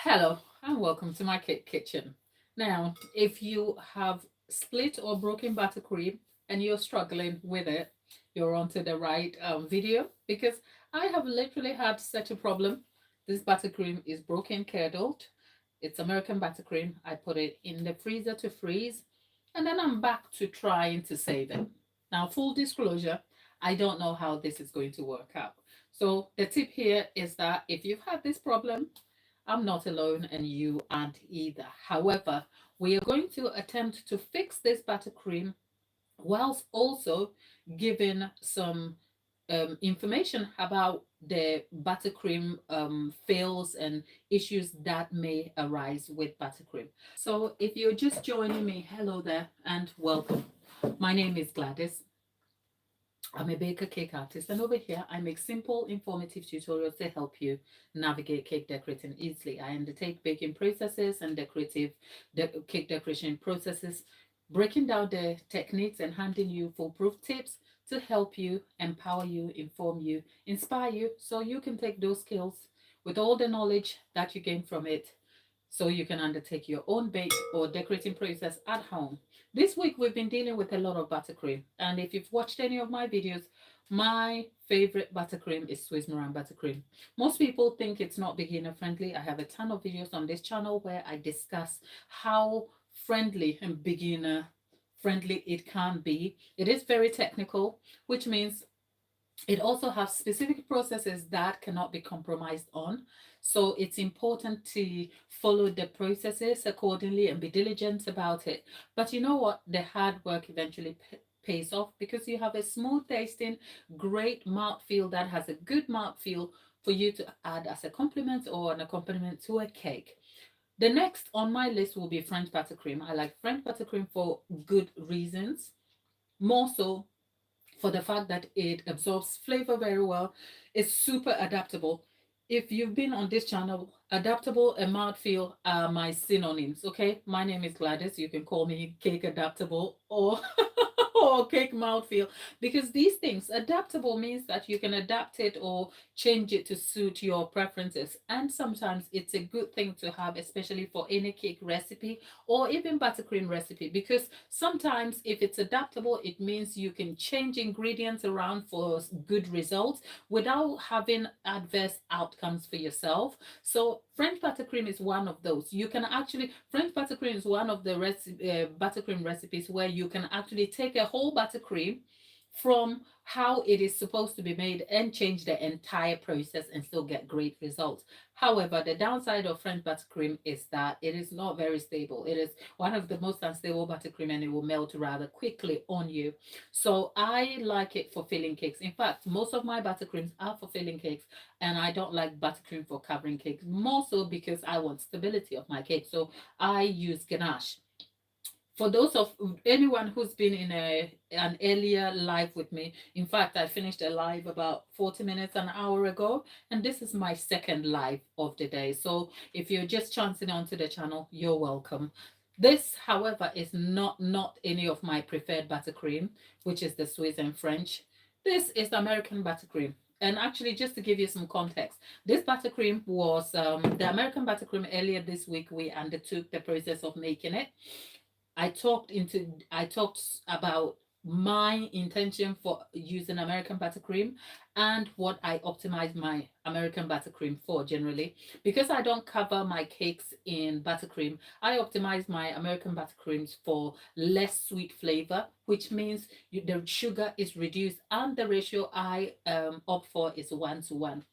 Hello and welcome to my cake kitchen. Now, if you have split or broken buttercream and you're struggling with it, you're onto the right video because I have literally had such a problem. This buttercream is broken, curdled. It's American buttercream. I put it in the freezer to freeze, and then I'm back to trying to save it. Now, full disclosure, I don't know how this is going to work out. So the tip here is that if you've had this problem, I'm not alone and you aren't either. However, we are going to attempt to fix this buttercream whilst also giving some information about the buttercream fails and issues that may arise with buttercream. So if you're just joining me, hello there and welcome. My name is Gladys. I'm a baker cake artist, and over here I make simple, informative tutorials to help you navigate cake decorating easily. I undertake baking processes and cake decoration processes, breaking down the techniques and handing you foolproof tips to help you, empower you, inform you, inspire you, so you can take those skills with all the knowledge that you gain from it so you can undertake your own bake or decorating process at home. This week we've been dealing with a lot of buttercream, and if you've watched any of my videos, my favorite buttercream is Swiss Meringue buttercream. Most people think it's not beginner friendly. I have a ton of videos on this channel where I discuss how friendly and beginner friendly it can be. It is very technical, which means it also has specific processes that cannot be compromised on. So it's important to follow the processes accordingly and be diligent about it. But you know what? The hard work eventually pays off because you have a smooth tasting, great mouthfeel that has a good mouthfeel for you to add as a compliment or an accompaniment to a cake. The next on my list will be French buttercream. I like French buttercream for good reasons, more so for the fact that it absorbs flavor very well. It's super adaptable. If you've been on this channel, adaptable and mouthfeel are my synonyms. Okay, my name is Gladys. You can call me Cake Adaptable or or cake mouthfeel, because these things, adaptable means that you can adapt it or change it to suit your preferences, and sometimes it's a good thing to have, especially for any cake recipe or even buttercream recipe, because sometimes if it's adaptable it means you can change ingredients around for good results without having adverse outcomes for yourself. So French buttercream is one of those. You can actually, French buttercream is one of the buttercream recipes where you can actually take a whole buttercream from how it is supposed to be made and change the entire process and still get great results. However, the downside of French buttercream is that it is not very stable. It is one of the most unstable buttercream and it will melt rather quickly on you. So I like it for filling cakes. In fact, most of my buttercreams are for filling cakes, and I don't like buttercream for covering cakes, more so because I want stability of my cake. So I use ganache. For those of anyone who's been in an earlier live with me, in fact I finished a live about 40 minutes an hour ago, and this is my second live of the day. So if you're just chancing onto the channel, you're welcome. This, however, is not any of my preferred buttercream, which is the Swiss and French. This is the American buttercream. And actually, just to give you some context, this buttercream was the American buttercream. Earlier this week we undertook the process of making it. I talked about my intention for using American buttercream and what I optimize my American buttercream for generally. Because I don't cover my cakes in buttercream, I optimize my American buttercreams for less sweet flavor, which means the sugar is reduced and the ratio I opt for is 1 to 1.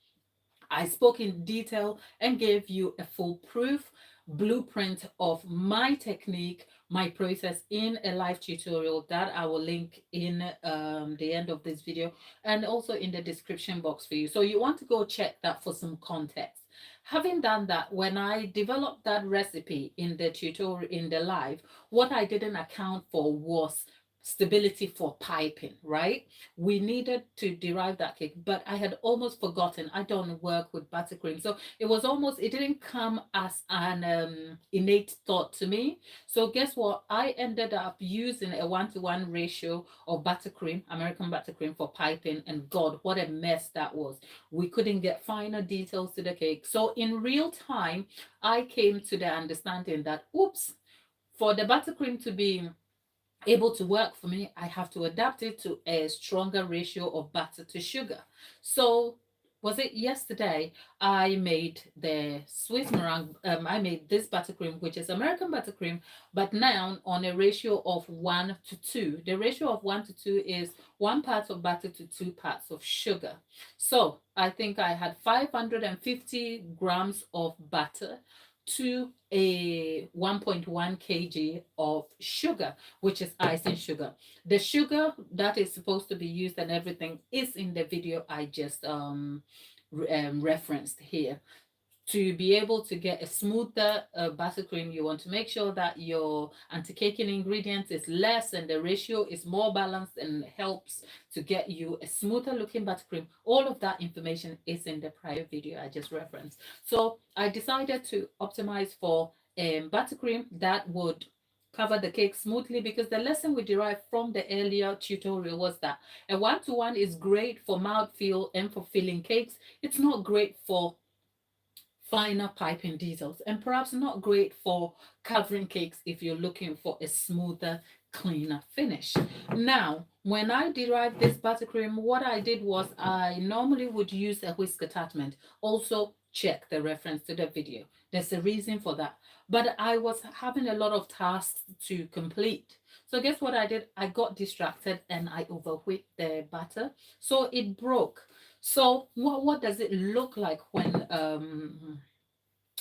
I spoke in detail and gave you a foolproof blueprint of my technique, my process in a live tutorial that I will link in the end of this video and also in the description box for you. So you want to go check that for some context. Having done that, when I developed that recipe in the tutorial, in the live, what I didn't account for was stability for piping, right? We needed to derive that cake, but I had almost forgotten. I don't work with buttercream. So it was almost, it didn't come as an innate thought to me. So guess what? I ended up using a 1-to-1 ratio of buttercream, American buttercream for piping. And God, what a mess that was. We couldn't get finer details to the cake. So in real time, I came to the understanding that, oops, for the buttercream to be able to work for me, I have to adapt it to a stronger ratio of butter to sugar. So, was it yesterday I made the Swiss meringue? I made this buttercream, which is American buttercream, but now on a ratio of 1 to 2. The ratio of 1 to 2 is 1 part of butter to 2 parts of sugar. So, I think I had 550 grams of butter to a 1.1 kg of sugar, which is icing sugar. The sugar that is supposed to be used and everything is in the video I just referenced here. To be able to get a smoother buttercream, you want to make sure that your anti-caking ingredients is less and the ratio is more balanced and helps to get you a smoother looking buttercream. All of that information is in the prior video I just referenced. So I decided to optimize for buttercream that would cover the cake smoothly, because the lesson we derived from the earlier tutorial was that a 1-to-1 is great for mouthfeel and for filling cakes. It's not great for finer piping details, and perhaps not great for covering cakes if you're looking for a smoother, cleaner finish. Now, when I derived this buttercream, what I did was I normally would use a whisk attachment. Also, check the reference to the video. There's a reason for that. But I was having a lot of tasks to complete. So guess what I did? I got distracted and I overweight the butter. So it broke. So what does it look like when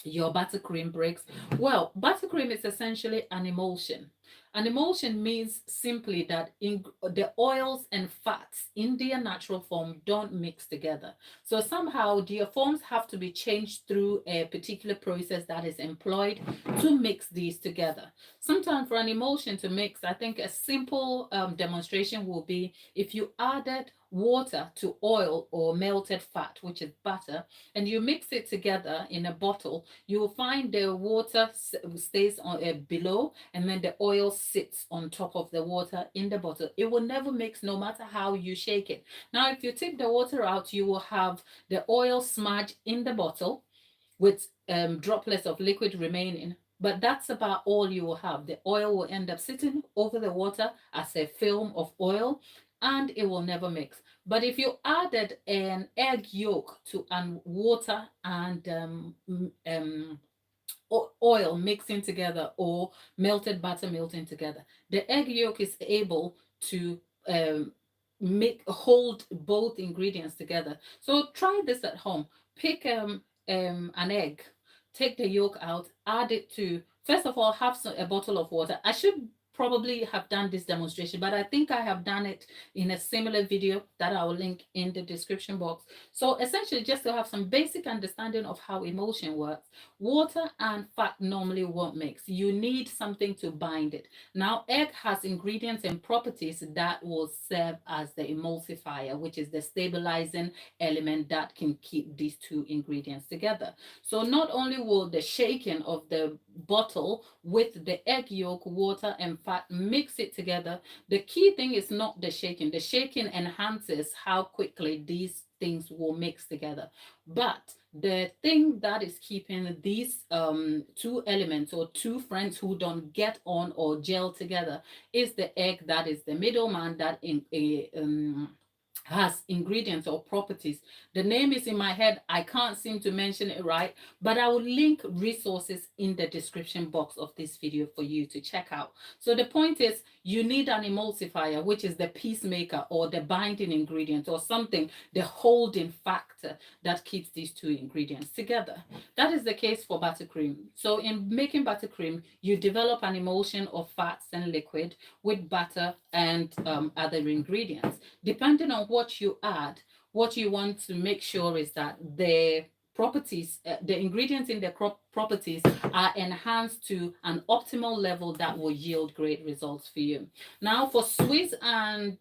your buttercream breaks? Well, buttercream is essentially an emulsion. An emulsion means simply that in the oils and fats in their natural form don't mix together. So somehow their forms have to be changed through a particular process that is employed to mix these together. Sometimes for an emulsion to mix, I think a simple demonstration will be if you added water to oil or melted fat, which is butter, and you mix it together in a bottle, you will find the water stays on below, and then the oil sits on top of the water in the bottle. It will never mix no matter how you shake it. Now, if you take the water out, you will have the oil smudge in the bottle with droplets of liquid remaining. But that's about all you will have. The oil will end up sitting over the water as a film of oil, and it will never mix. But if you added an egg yolk to water and oil mixing together, or melted butter melting together, the egg yolk is able to make hold both ingredients together. So try this at home. Pick an egg, take the yolk out, add it to, first of all, have a bottle of water. I should probably have done this demonstration, but I think I have done it in a similar video that I will link in the description box. So essentially, just to have some basic understanding of how emulsion works, water and fat normally won't mix. You need something to bind it. Now, egg has ingredients and properties that will serve as the emulsifier, which is the stabilizing element that can keep these two ingredients together. So not only will the shaking of the bottle with the egg yolk, water, and fat mix it together, the key thing is not the shaking. The shaking enhances how quickly these things will mix together. But the thing that is keeping these two elements or two friends who don't get on or gel together is the egg that is the middleman that has ingredients or properties. The name is in my head. I can't seem to mention it right, but I will link resources in the description box of this video for you to check out. So the point is, you need an emulsifier, which is the peacemaker or the binding ingredient or something, the holding factor that keeps these two ingredients together. That is the case for buttercream. So in making buttercream, you develop an emulsion of fats and liquid with butter and other ingredients. Depending on what you add, what you want to make sure is that the properties, the ingredients in the properties are enhanced to an optimal level that will yield great results for you. Now, for Swiss and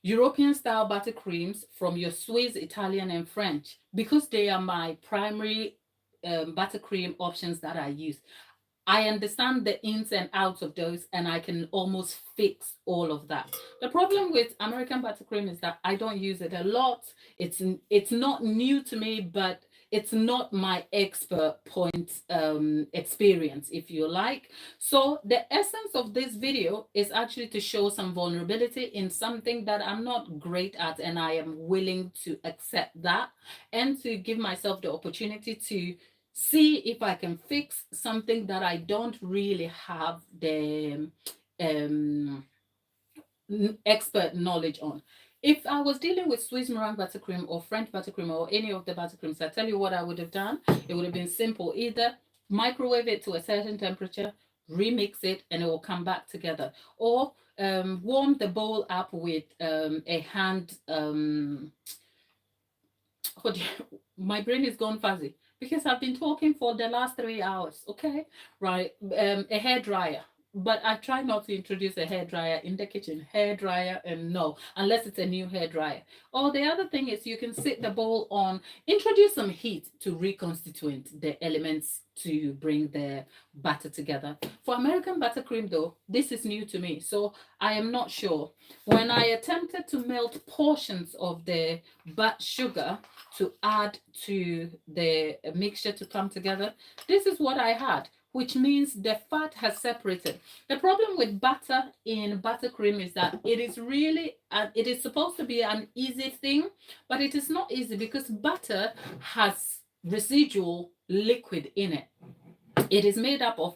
European style buttercreams from your Swiss, Italian, and French, because they are my primary buttercream options that I use. I understand the ins and outs of those, and I can almost fix all of that. The problem with American buttercream is that I don't use it a lot. It's not new to me, but it's not my expert point experience, if you like. So the essence of this video is actually to show some vulnerability in something that I'm not great at, and I am willing to accept that, and to give myself the opportunity to see if I can fix something that I don't really have the expert knowledge on. If I was dealing with Swiss meringue buttercream or French buttercream or any of the buttercreams, I tell you what I would have done. It would have been simple. Either microwave it to a certain temperature, remix it, and it will come back together. Or warm the bowl up with a hand my brain is gone fuzzy because I've been talking for the last 3 hours. Okay, right. A hair dryer, but I try not to introduce a hair dryer in the kitchen. Hair dryer, and no, unless it's a new hair dryer. Or the other thing is you can sit the bowl on, introduce some heat to reconstitute the elements to bring the batter together. For American buttercream, though, this is new to me, so I am not sure. When I attempted to melt portions of the sugar to add to the mixture to come together, this is what I had, which means the fat has separated. The problem with butter in buttercream is that it is really, it is supposed to be an easy thing, but it is not easy because butter has residual liquid in it. It is made up of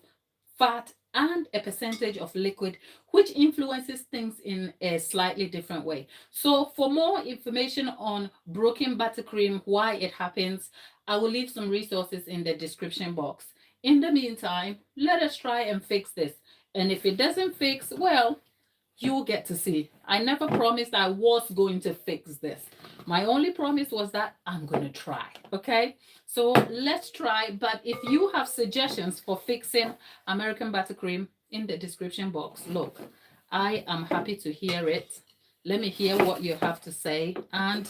fat and a percentage of liquid, which influences things in a slightly different way. So for more information on broken buttercream, why it happens, I will leave some resources in the description box. In the meantime, let us try and fix this. And if it doesn't fix, well, you'll get to see. I never promised I was going to fix this. My only promise was that I'm going to try. Okay, so let's try. But if you have suggestions for fixing American buttercream, in the description box, look, I am happy to hear it. Let me hear what you have to say, and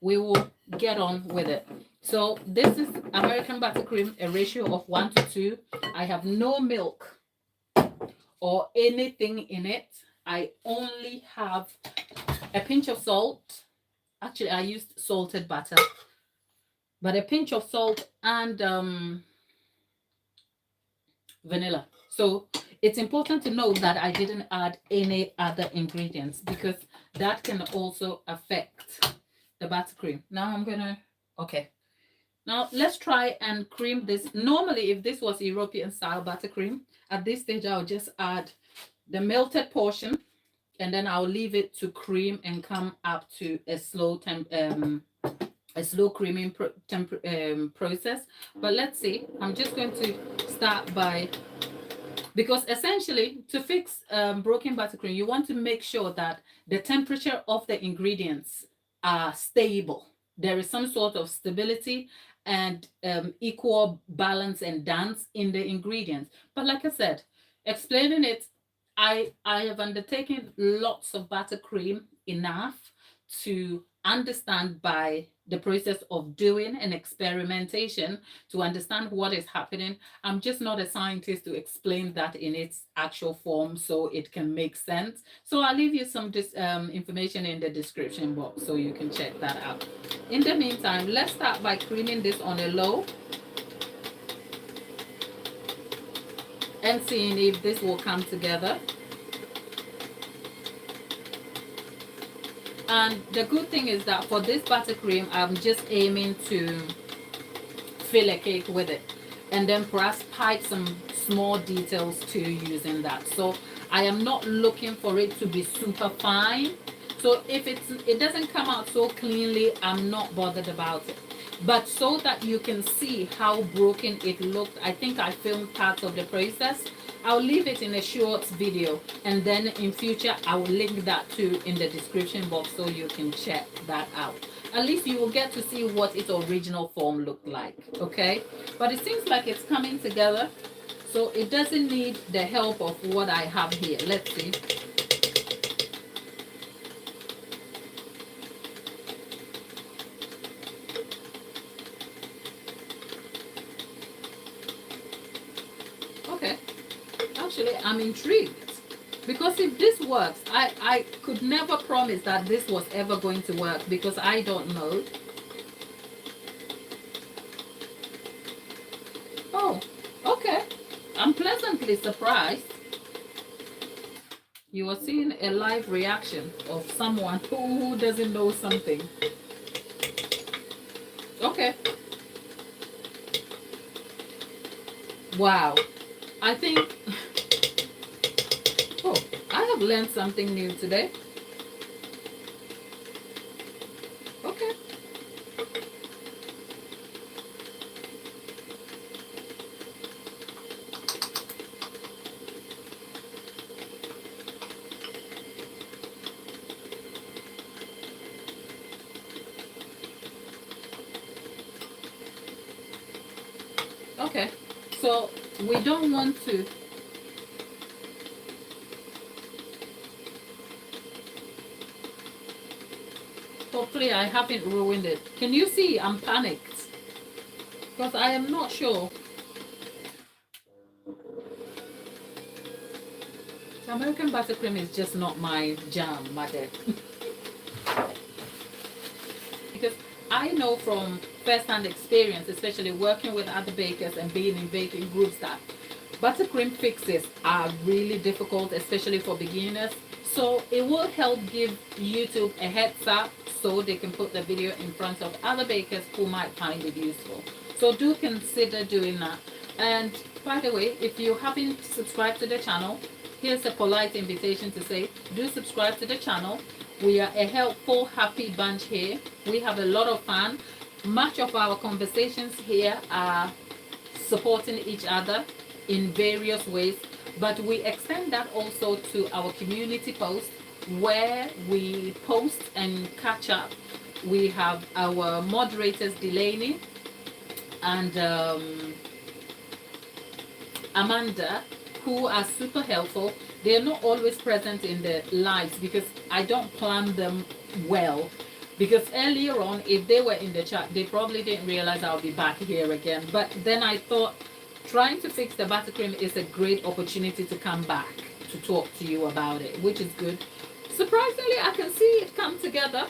we will get on with it. So this is American buttercream, a ratio of 1:2. I have no milk or anything in it. I only have a pinch of salt. Actually, I used salted butter, but a pinch of salt and vanilla. So it's important to know that I didn't add any other ingredients because that can also affect the buttercream. Now I'm gonna, okay. Now let's try and cream this. Normally, if this was European style buttercream, at this stage I'll just add the melted portion, and then I'll leave it to cream and come up to a slow creaming process. But let's see. I'm just going to start by, because essentially to fix broken buttercream, you want to make sure that the temperature of the ingredients are stable. There is some sort of stability and equal balance and dance in the ingredients. But like I said, explaining it, I have undertaken lots of buttercream enough to understand by the process of doing an experimentation to understand what is happening. I'm just not a scientist to explain that in its actual form so it can make sense. So I'll leave you some information in the description box so you can check that out. In the meantime, let's start by creaming this on a low and seeing if this will come together. And the good thing is that for this buttercream, I'm just aiming to fill a cake with it and then perhaps pipe some small details to using that. So I am not looking for it to be super fine. So if it doesn't come out so cleanly, I'm not bothered about it. But so that you can see how broken it looked, I think I filmed parts of the process. I'll leave it in a short video, and then in future I will link that too in the description box so you can check that out. At least you will get to see what its original form looked like, okay? But it seems like it's coming together, so it doesn't need the help of what I have here. Let's see. Okay, actually I'm intrigued, because if this works, I could never promise that this was ever going to work, because I don't know. Oh, okay, I'm pleasantly surprised. You are seeing a live reaction of someone who doesn't know something. Okay. Wow. I think, oh, I have learned something new today. Okay. Okay. So we don't want to. Hopefully I haven't ruined it. Can you see I'm panicked? Because I am not sure. American buttercream is just not my jam, mother. Because I know from first-hand experience, especially working with other bakers and being in baking groups, that buttercream fixes are really difficult, especially for beginners. So it will help give YouTube a heads up so they can put the video in front of other bakers who might find it useful. So do consider doing that. And by the way, if you haven't subscribed to the channel, here's a polite invitation to say, do subscribe to the channel. We are a helpful, happy bunch here. We have a lot of fun. Much of our conversations here are supporting each other in various ways, but we extend that also to our community posts where we post and catch up. We have our moderators, Delaney and Amanda, who are super helpful. They're not always present in the lives because I don't plan them well. Because earlier on, if they were in the chat, they probably didn't realize I'll be back here again. But then I thought trying to fix the buttercream is a great opportunity to come back to talk to you about it, which is good. Surprisingly, I can see it come together.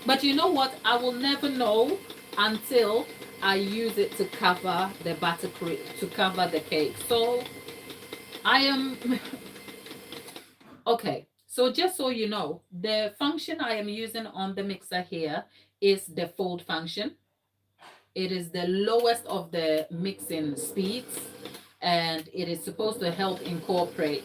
But you know what? I will never know until I use it to cover the buttercream, to cover the cake. So I am okay. So just so you know, the function I am using on the mixer here is the fold function. It is the lowest of the mixing speeds, and it is supposed to help incorporate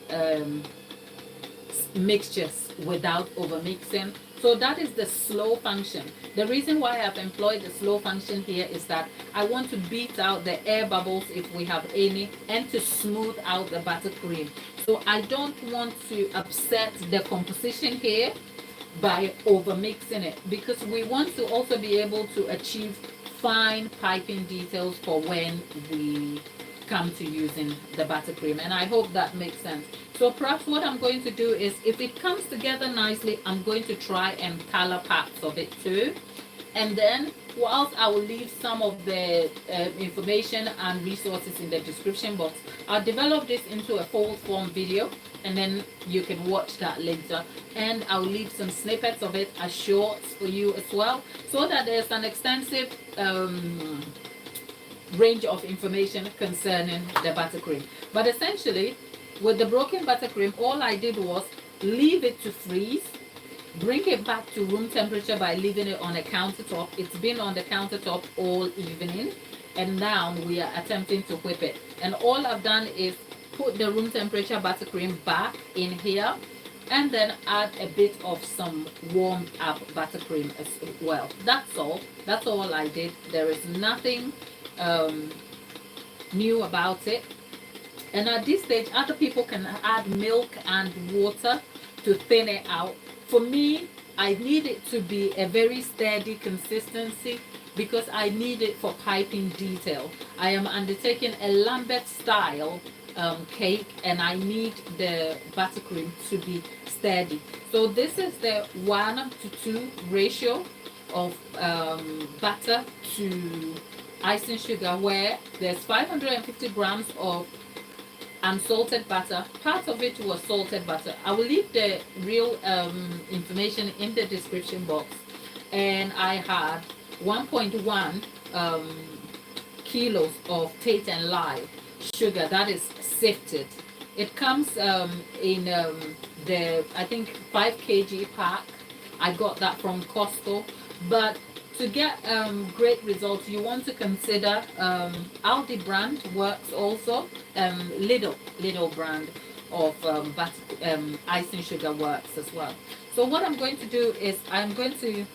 mixtures without over mixing. So that is the slow function. The reason why I've employed the slow function here is that I want to beat out the air bubbles if we have any, and to smooth out the buttercream. So I don't want to upset the composition here by over mixing it, because we want to also be able to achieve fine piping details for when we come to using the buttercream, and I hope that makes sense. So perhaps what I'm going to do is, if it comes together nicely, I'm going to try and color parts of it too. And then whilst I will leave some of the information and resources in the description box, I'll develop this into a full form video, and then you can watch that later. And I'll leave some snippets of it as shorts for you as well, so that there's an extensive range of information concerning the buttercream. But essentially, with the broken buttercream, all I did was leave it to freeze, bring it back to room temperature by leaving it on a countertop. It's been on the countertop all evening, and now we are attempting to whip it. And all I've done is put the room temperature buttercream back in here, and then add a bit of some warmed up buttercream as well. That's all. That's all I did. There is nothing new about it. And at this stage, other people can add milk and water to thin it out. For me, I need it to be a very steady consistency because I need it for piping detail. I am undertaking a Lambert style cake, and I need the buttercream to be steady. So this is the 1:2 ratio of butter to icing sugar, where there's 550 grams of unsalted butter. Part of it was salted butter. I will leave the real information in the description box. And I had 1.1 kilos of Tate and Lye sugar that is sifted. It comes in the, I think, 5 kg pack. I got that from Costco. But to get great results, you want to consider Aldi brand works also. Lidl brand of icing sugar works as well. So what I'm going to do is I'm going to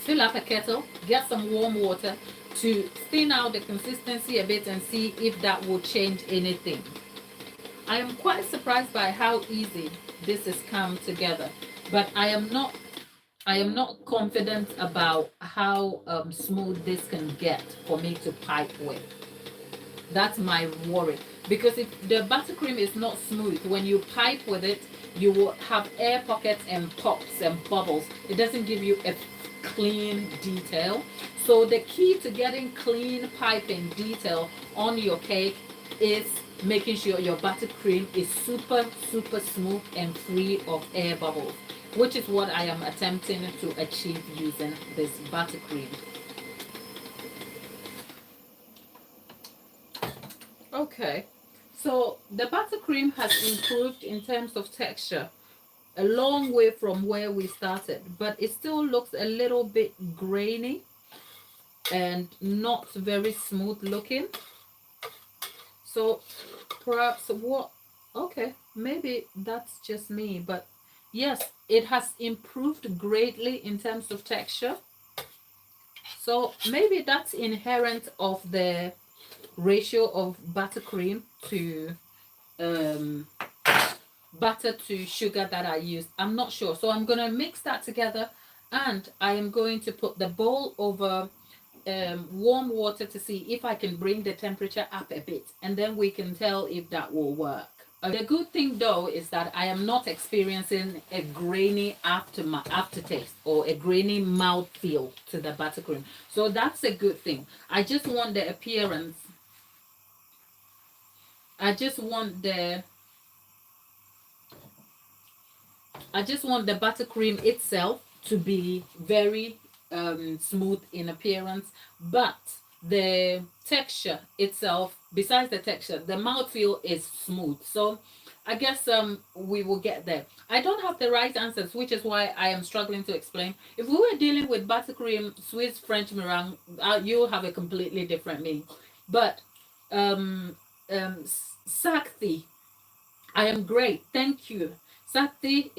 fill up a kettle, get some warm water to thin out the consistency a bit and see if that will change anything. I am quite surprised by how easy this has come together, but I am not confident about how smooth this can get for me to pipe with. That's my worry. Because if the buttercream is not smooth, when you pipe with it, you will have air pockets and pops and bubbles. It doesn't give you a clean detail. So the key to getting clean piping detail on your cake is making sure your buttercream is super, super smooth and free of air bubbles, which is what I am attempting to achieve using this buttercream. Okay, so the buttercream has improved in terms of texture, a long way from where we started, but it still looks a little bit grainy and not very smooth looking. So perhaps okay, maybe that's just me, but yes, it has improved greatly in terms of texture. So maybe that's inherent of the ratio of buttercream to butter to sugar that I use. I'm not sure. So I'm going to mix that together, and I am going to put the bowl over warm water to see if I can bring the temperature up a bit, and then we can tell if that will work. The good thing though is that I am not experiencing a grainy aftertaste or a grainy mouth feel to the buttercream. So that's a good thing. I just want the appearance. I just want the buttercream itself to be very smooth in appearance, but the texture itself, besides the texture, the mouthfeel is smooth. So I guess we will get there. I don't have the right answers, which is why I am struggling to explain. If we were dealing with buttercream, Swiss French meringue, you'll have a completely different meaning. But Sakti, I am great, thank you. Sakti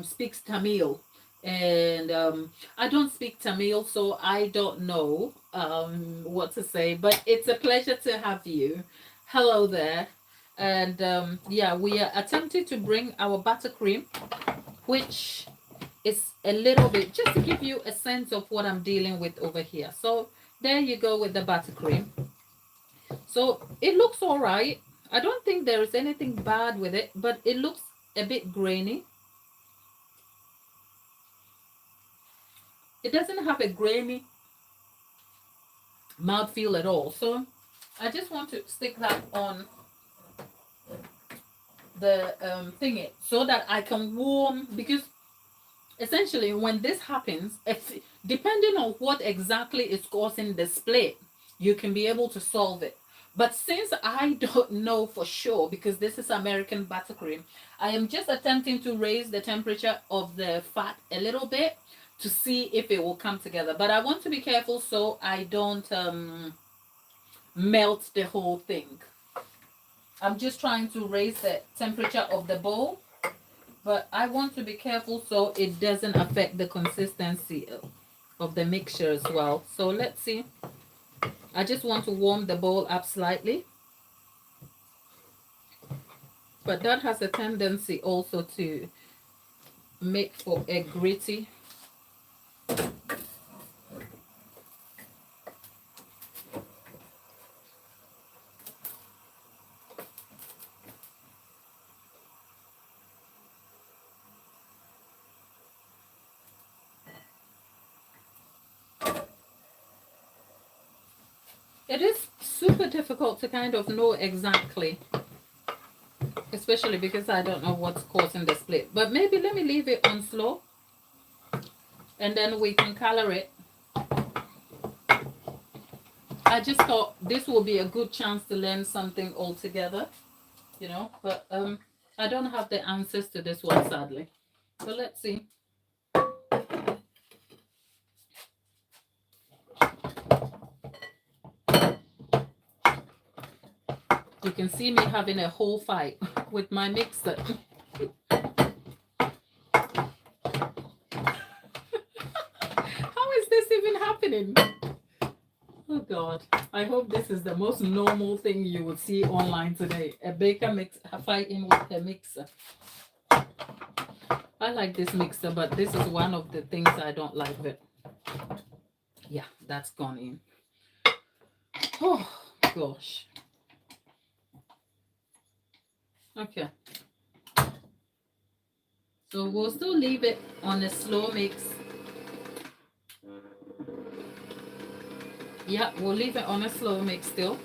speaks Tamil, and I don't speak Tamil, so I don't know what to say, but it's a pleasure to have you. Hello there. And yeah, we are attempting to bring our buttercream, which is a little bit, just to give you a sense of what I'm dealing with over here. So there you go with the buttercream. So it looks all right. I don't think there is anything bad with it, but it looks a bit grainy. It doesn't have a grainy mouthfeel at all. So I just want to stick that on the thingy so that I can warm, because essentially when this happens, if, depending on what exactly is causing the split, you can be able to solve it. But since I don't know for sure, because this is American buttercream, I am just attempting to raise the temperature of the fat a little bit to see if it will come together. But I want to be careful so I don't melt the whole thing. I'm just trying to raise the temperature of the bowl, but I want to be careful so it doesn't affect the consistency of the mixture as well. So let's see. I just want to warm the bowl up slightly. But that has a tendency also to make for a gritty. It is super difficult to kind of know exactly, especially because I don't know what's causing the split. But maybe let me leave it on slow and then we can color it. I just thought this will be a good chance to learn something altogether, you know, but I don't have the answers to this one, sadly. So let's see. You can see me having a whole fight with my mixer. How is this even happening? Oh God, I hope this is the most normal thing you would see online today. A baker fighting with a mixer. I like this mixer, but this is one of the things I don't like. But yeah, that's gone in. Oh gosh. Okay. So we'll still leave it on a slow mix. Yeah, we'll leave it on a slow mix still.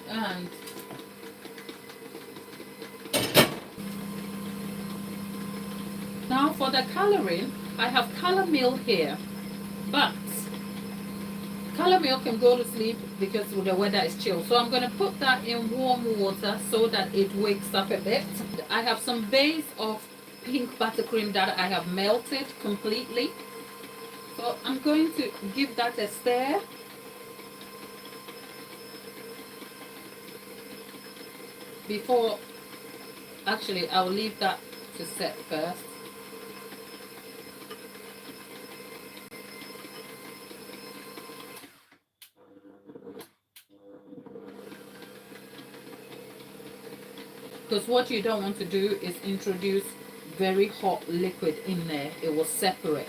And now for the coloring, I have color milk here, but color milk can go to sleep because the weather is chill. So I'm going to put that in warm water so that it wakes up a bit. I have some base of pink buttercream that I have melted completely. So I'm going to give that a stir. Before, actually, I'll leave that to set first. Because what you don't want to do is introduce very hot liquid in there. It will separate.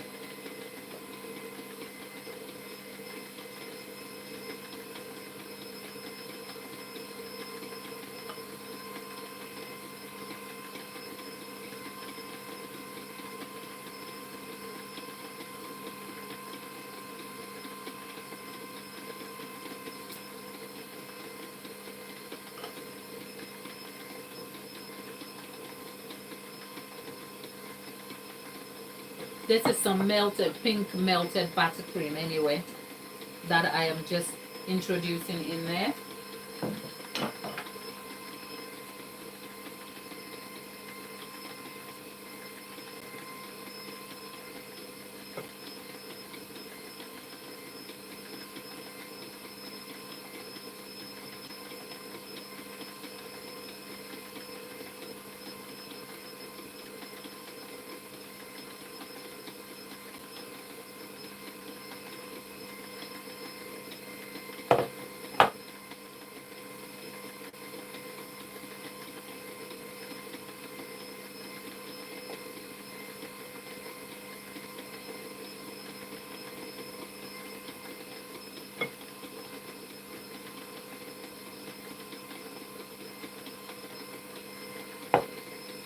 This is some pink melted buttercream anyway, that I am just introducing in there.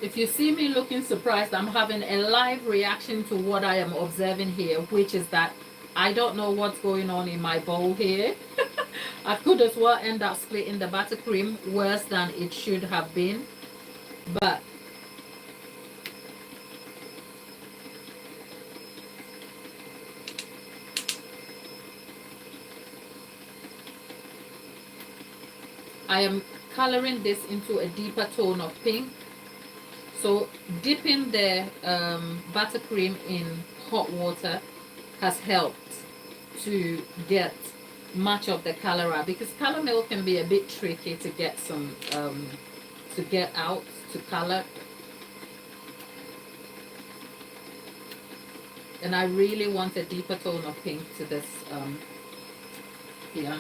If you see me looking surprised, I'm having a live reaction to what I am observing here, which is that I don't know what's going on in my bowl here. I could as well end up splitting the buttercream worse than it should have been. But I am coloring this into a deeper tone of pink. So dipping the buttercream in hot water has helped to get much of the color out, because color milk can be a bit tricky to get some to get out to color. And I really want a deeper tone of pink to this here.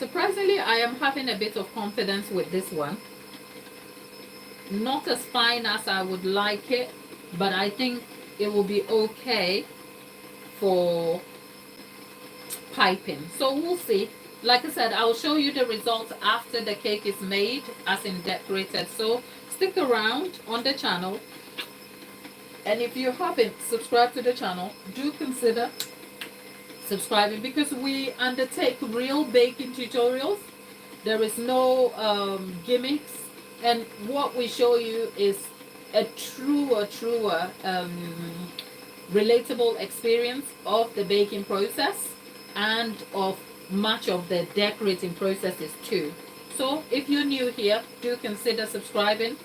Surprisingly, I am having a bit of confidence with this one. Not as fine as I would like it, but I think it will be okay for piping. So we'll see. Like I said, I'll show you the results after the cake is made, as in decorated. So stick around on the channel. And if you haven't subscribed to the channel, do consider subscribing, because we undertake real baking tutorials. There is no gimmicks, and what we show you is a truer relatable experience of the baking process and of much of the decorating processes too. So if you're new here, do consider subscribing.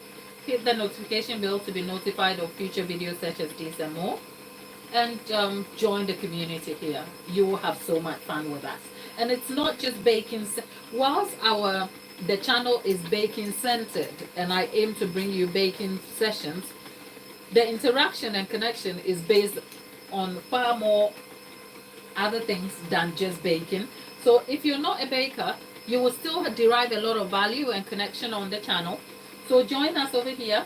Hit the notification bell to be notified of future videos such as these and more. And join the community here. You will have so much fun with us. And it's not just baking. Whilst the channel is baking centered, and I aim to bring you baking sessions, the interaction and connection is based on far more other things than just baking. So if you're not a baker, you will still derive a lot of value and connection on the channel. So join us over here.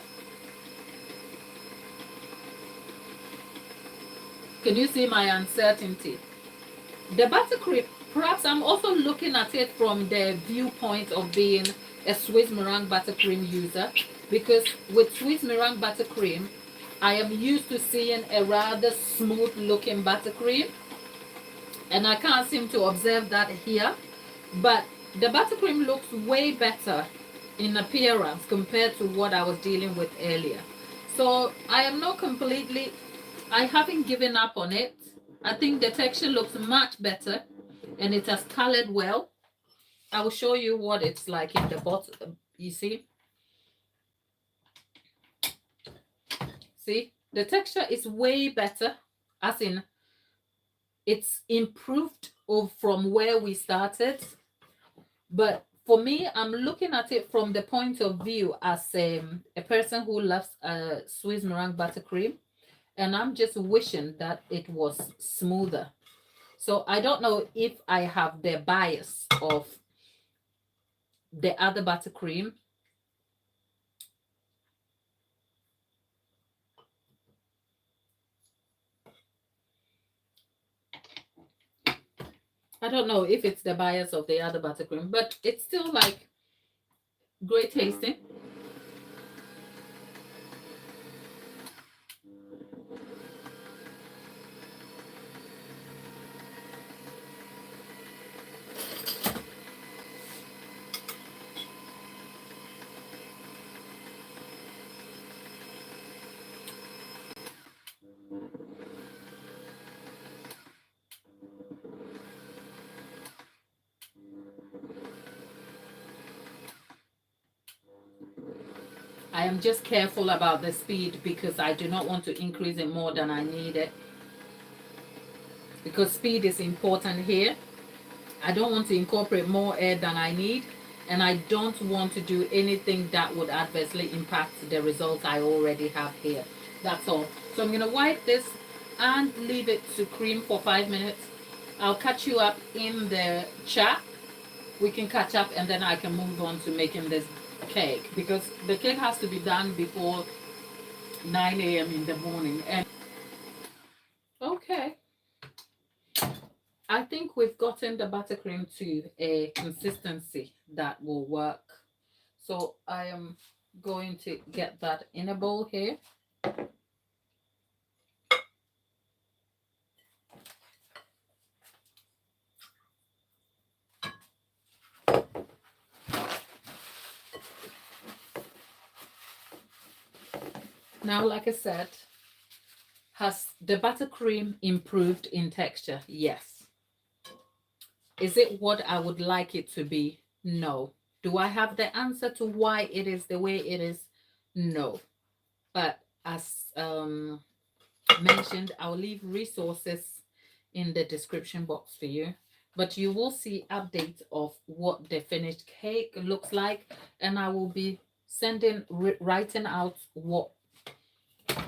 Can you see my uncertainty? The buttercream, perhaps I'm also looking at it from the viewpoint of being a Swiss meringue buttercream user, because with Swiss meringue buttercream, I am used to seeing a rather smooth looking buttercream, and I can't seem to observe that here. But the buttercream looks way better in appearance compared to what I was dealing with earlier. So I am not completely, I haven't given up on it. I think the texture looks much better and it has colored well. I will show you what it's like in the bottom. You see? See? The texture is way better, as in it's improved from where we started. But for me, I'm looking at it from the point of view as a person who loves Swiss meringue buttercream. And I'm just wishing that it was smoother. So I don't know if I have the bias of the other buttercream. I don't know if it's the bias of the other buttercream, but it's still like great tasting. I am just careful about the speed because I do not want to increase it more than I need it. Because speed is important here. I don't want to incorporate more air than I need, and I don't want to do anything that would adversely impact the results I already have here. That's all. So I'm going to wipe this and leave it to cream for 5 minutes. I'll catch you up in the chat. We can catch up and then I can move on to making this cake, because the cake has to be done before 9 a.m. in the morning. And okay, I think we've gotten the buttercream to a consistency that will work. So I am going to get that in a bowl here. Now, like I said, has the buttercream improved in texture? Yes. Is it what I would like it to be? No. Do I have the answer to why it is the way it is? No. But as mentioned, I'll leave resources in the description box for you. But you will see updates of what the finished cake looks like, and I will be writing out what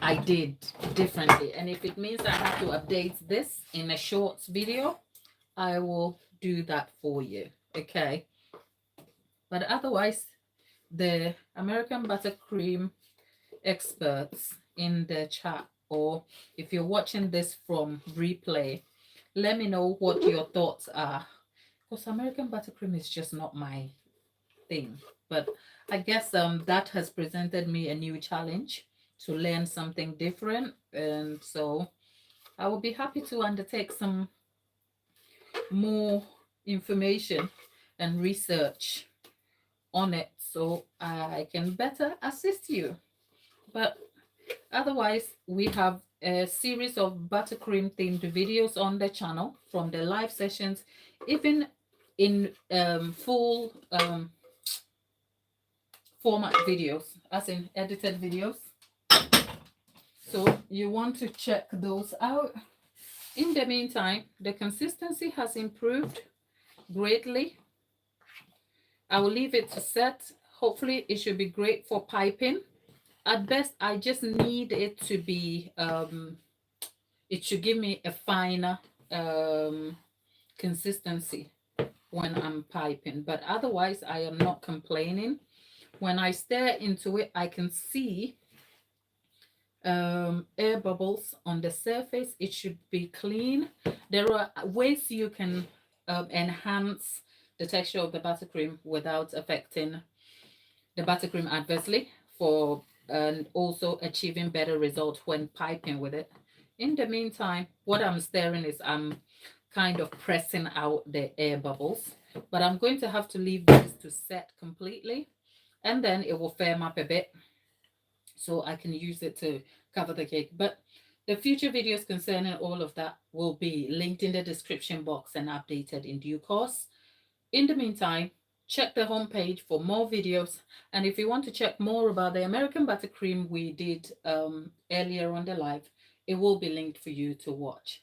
I did differently. And if it means I have to update this in a short video, I will do that for you. Okay, but otherwise, the American buttercream experts in the chat, or if you're watching this from replay, let me know what your thoughts are, because American buttercream is just not my thing. But I guess that has presented me a new challenge to learn something different, and so I will be happy to undertake some more information and research on it so I can better assist you. But otherwise, we have a series of buttercream themed videos on the channel, from the live sessions, even in full format videos, as in edited videos. So you want to check those out. In the meantime, the consistency has improved greatly. I will leave it to set. Hopefully it should be great for piping. At best, I just need it to be, it should give me a finer consistency when I'm piping. But otherwise, I am not complaining. When I stare into it, I can see air bubbles on the surface. It should be clean. There are ways you can enhance the texture of the buttercream without affecting the buttercream adversely, for and also achieving better results when piping with it. In the meantime, what I'm stirring is I'm kind of pressing out the air bubbles, but I'm going to have to leave this to set completely, and then it will firm up a bit so I can use it to cover the cake. But the future videos concerning all of that will be linked in the description box and updated in due course. In the meantime, check the homepage for more videos. And if you want to check more about the American buttercream we did earlier on the live, it will be linked for you to watch.